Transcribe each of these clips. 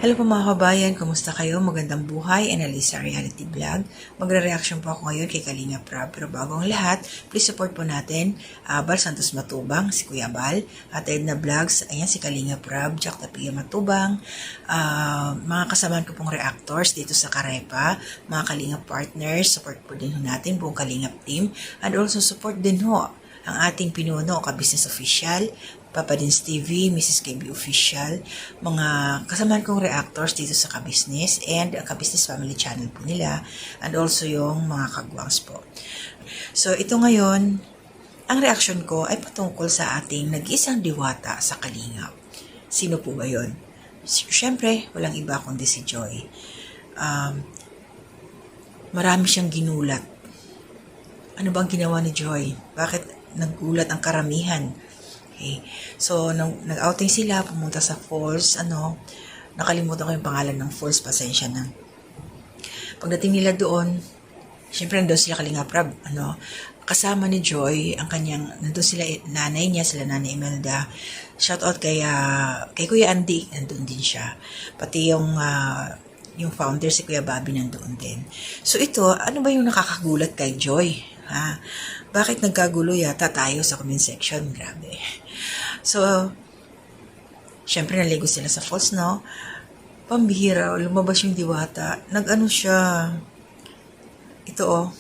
Hello po mga kabayan, kumusta kayo? Magandang buhay, Annalisa Reality Vlog. Magre-reaction po ako ngayon kay Kalinga Prab. Pero bago ang lahat, please support po natin Bal Santos Matubang, si Kuya Bal, at Edna Vlogs, ayan si Kalinga Prab, Jack Tapia Matubang, mga kasamaan ko pong reactors dito sa Karepa, mga Kalinga partners, support po din ho natin buong Kalingap team, and also support din ho ang ating pinuno, ka-business official, Papa Dins TV, Mrs. KB Official, mga kasamahan kong reactors dito sa Ka-Business and ang Ka-Business Family Channel po nila, and also yung mga kagwangs po. So ito ngayon, ang reaction ko ay patungkol sa ating nag-iisang diwata sa Kalingap. Sino po ba yun? Siyempre, walang iba kundi si Joy. Marami siyang ginulat. Ano bang ginawa ni Joy? Bakit naggulat ang karamihan? Okay. So, nag-outing sila, pumunta sa falls, nakalimutan ko yung pangalan ng falls, pasensya na. Pagdating nila doon, syempre nandun sila Kalinga Prab, kasama ni Joy, nandun sila, nanay niya, sila nanay Imelda. Shout out kay Kuya Andy, nandun din siya. Pati yung founder, si Kuya Bobby, nandun din. So ito, ano ba yung nakakagulat kay Joy? Bakit nagkagulo yata tayo sa comment section? Grabe. So, syempre naligo sila sa falls, no? Pambihira, lumabas yung diwata. Nag-ano siya. Ito, oh.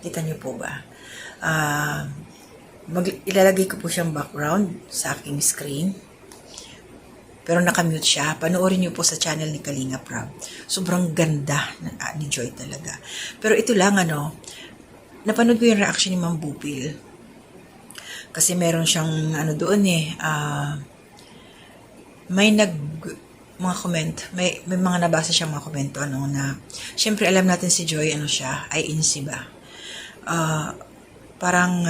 Kita niyo po ba? Ilalagay ko po siyang background sa aking screen. Pero nakamute siya. Panoorin niyo po sa channel ni Kalinga Prab. Sobrang ganda ni Joy talaga. Pero ito lang, napanood ko yung reaction ni Ma'am Bupil. Kasi meron siyang, doon may mga comment, may mga nabasa siyang mga komento, na, syempre alam natin si Joy, siya, ay INC ba? Parang,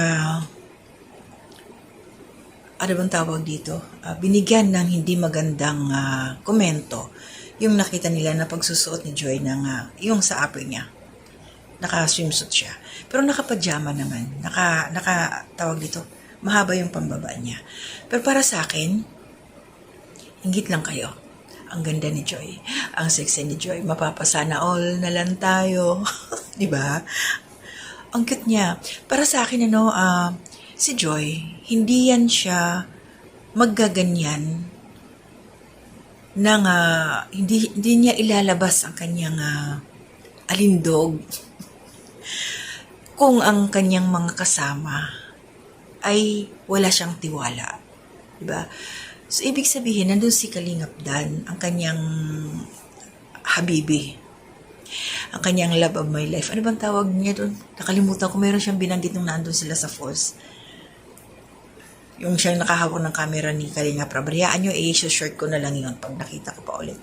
ano bang tawag dito? Binigyan ng hindi magandang komento yung nakita nila na pagsusuot ni Joy ng yung sa apoy niya. Naka-swimsuit siya. Pero naka-pajama naman. Tawag dito, mahaba yung pambaba niya. Pero para sa akin, hinggit lang kayo. Ang ganda ni Joy. Ang sexy ni Joy. Mapapasana all na lang tayo. Diba? Ang cute niya. Para sa akin, si Joy, hindi yan siya maggaganyan nang hindi niya ilalabas ang kanyang alindog kung ang kanyang mga kasama ay wala siyang tiwala. Diba? So, ibig sabihin, nandun si Kalingap Dan, ang kanyang habibi. Ang kanyang love of my life. Ano bang tawag niya doon? Nakalimutan ko, meron siyang binanggit nung nandun sila sa falls. Yung siyang nakahawak ng camera ni Kalinga Prab. Hayaan nyo, i-short ko na lang yun pag nakita ko pa ulit.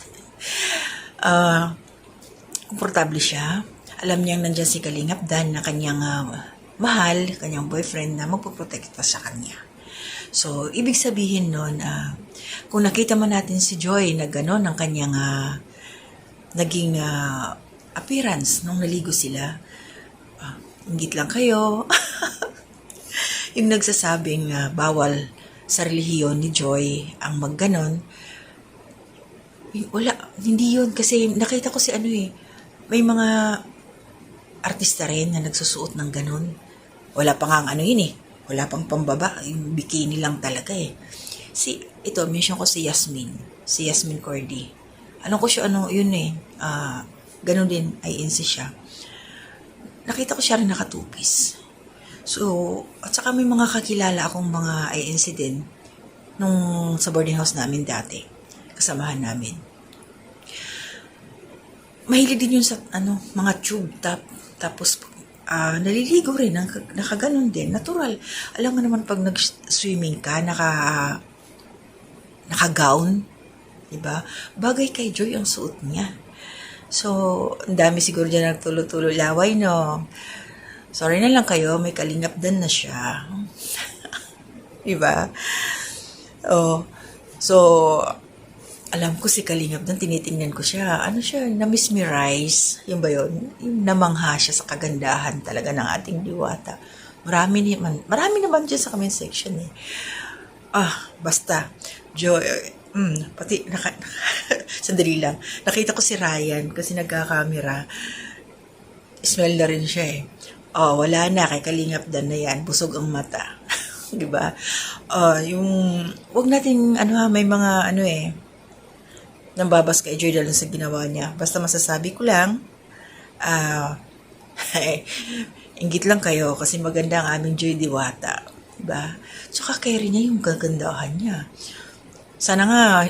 Komportable siya. Alam niyang nandyan si Kalingap Dan na kanyang mahal, kanyang boyfriend na magpuprotekta sa kanya. So, ibig sabihin nun, kung nakita man natin si Joy na gano'n ang kanyang naging appearance nung naligo sila, inggit lang kayo. Yung nagsasabing bawal sa relihiyon ni Joy ang magganon, wala, hindi yun. Kasi nakita ko si may mga artista rin na nagsusuot ng ganon. Wala pa nga yun wala pang pambaba, yung bikini lang talaga Ito, mention ko si Yasmin Cordy. Ko siya, yun ganon din, INC siya. Nakita ko siya rin nakatupis. So, at saka may mga kakilala akong mga INC din nung sa boarding house namin dati. Kasamahan namin. Mahilig din yun sa mga tube top. Tapos, naliligo rin. Nakaganon din. Natural. Alam mo naman pag nag-swimming ka, naka-gown. Diba? Bagay kay Joy ang suot niya. So, ang dami siguro dyan nagtulo-tulo laway, no? Sorry na lang kayo, may Kalingap Dan na siya. Diba? So, alam ko si Kalingap Dan, tinitingnan ko siya. Siya, na-mesmerize. Yun ba yun? Yung namangha siya sa kagandahan talaga ng ating diwata. Marami naman dyan sa comment section Basta, Joy, Pati, sandali lang. Nakita ko si Ryan kasi nagkakamera. Smell na rin siya eh. Oh, wala na. Kay Kalingap Dan na yan. Busog ang mata. Di ba? Yung, wag natin, may mga, nambabas kay Joy dahil sa ginawa niya. Basta masasabi ko lang, inggit lang kayo kasi maganda ang aming Joy Diwata. Diba? Tsaka kay rin niya yung gagandahan niya. Sana nga,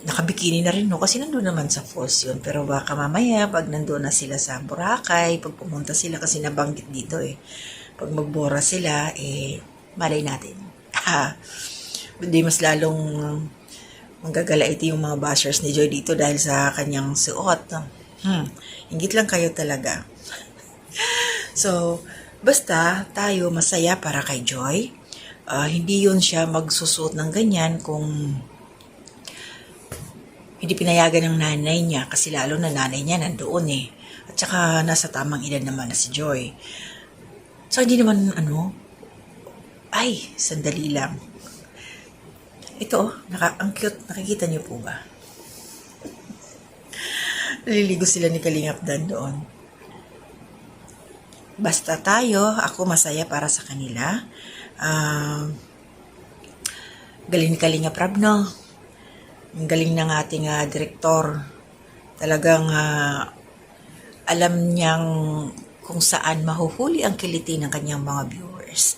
nakabikini na rin, no? Kasi nandun naman sa falls yun. Pero baka mamaya, pag nandun na sila sa Boracay, pag pumunta sila, kasi nabanggit dito eh. Pag magbora sila, malay natin. Hindi mas lalong manggagalaiti yung mga bashers ni Joy dito dahil sa kanyang suot. Inggit lang kayo talaga. So, basta tayo masaya para kay Joy. Hindi yun siya magsusuot ng ganyan kung hindi pinayagan ng nanay niya kasi lalo na nanay niya nandoon eh. At saka nasa tamang edad naman na si Joy. So, hindi naman sandali lang. Ito, ang cute. Nakikita niyo po ba? Naliligo sila ni Kalingap Dan doon. Basta tayo, ako masaya para sa kanila. Galing ni Kalingap Rab, no? Ang galing ng ating direktor. Talagang alam niyang kung saan mahuhuli ang kiliti ng kanyang mga viewers.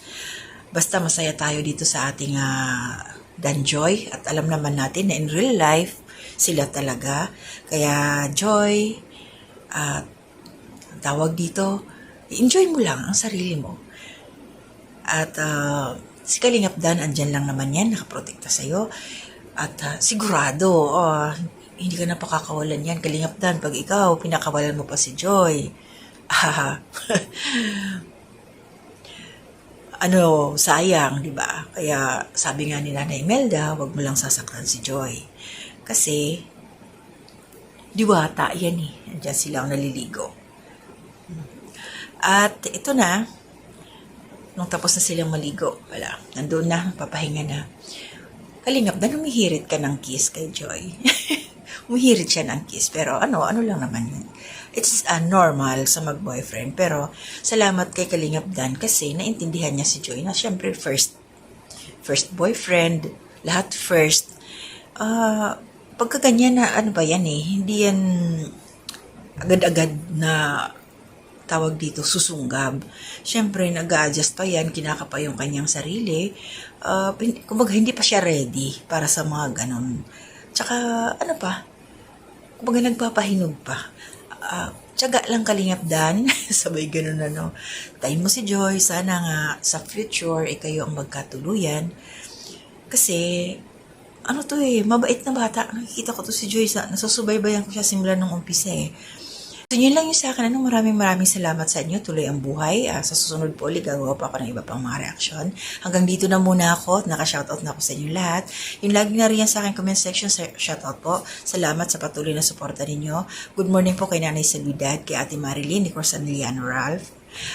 Basta masaya tayo dito sa ating Dan Joy at alam naman natin na in real life sila talaga. Kaya Joy, tawag dito, enjoy mo lang ang sarili mo. At si Kalingap Dan, andyan lang naman yan, nakaprotekta sa'yo. At sigurado, hindi ka na pakakawalan yan, Kalingap Dan, pag ikaw, pinakawalan mo pa si Joy. Sayang, di ba? Kaya sabi nga ni Nanay Imelda, wag mo lang sasaktan si Joy. Kasi, diwata yan eh. Andiyan sila naliligo. At ito na, nung tapos na silang maligo, nandun na, papahinga na. Kalingap Dan, humihirit ka ng kiss kay Joy. Humihirit siya ng kiss, pero ano lang naman yun. It's normal sa mag-boyfriend, pero salamat kay Kalingap Dan kasi naintindihan niya si Joy na syempre first boyfriend, lahat first. Pagka ganyan na, hindi yan agad-agad na tawag dito, susunggab. Syempre, nag-a-adjust pa yan, kinaka pa yung kanyang sarili. Kumbaga, hindi pa siya ready para sa mga ganon. Tsaka, kumbaga, nagpapahinog pa. Tiyaga lang Kalingap Dan, sabay ganon Tayo mo si Joy, sana nga sa future, kayo ang magkatuluyan. Kasi, mabait na bata. Nakikita ko to si Joy, nasusubaybayan ko siya simula nung umpisa eh. So, yun lang yung sa akin. Maraming salamat sa inyo. Tuloy ang buhay. Sa susunod po ulit, gagawa pa ako ng iba pang mga reaksyon. Hanggang dito na muna ako. Naka-shoutout na ako sa inyo lahat. Yung lagi na rin sa akin comment section, shoutout po. Salamat sa patuloy na suporta ninyo. Good morning po kay Nanay Salvidad, kay Ate Marilyn, ni Corsaniliano Ralph,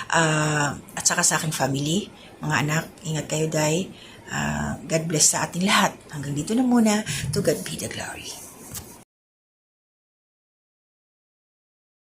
at saka sa aking family. Mga anak, ingat kayo, Day. God bless sa ating lahat. Hanggang dito na muna. To God be the glory.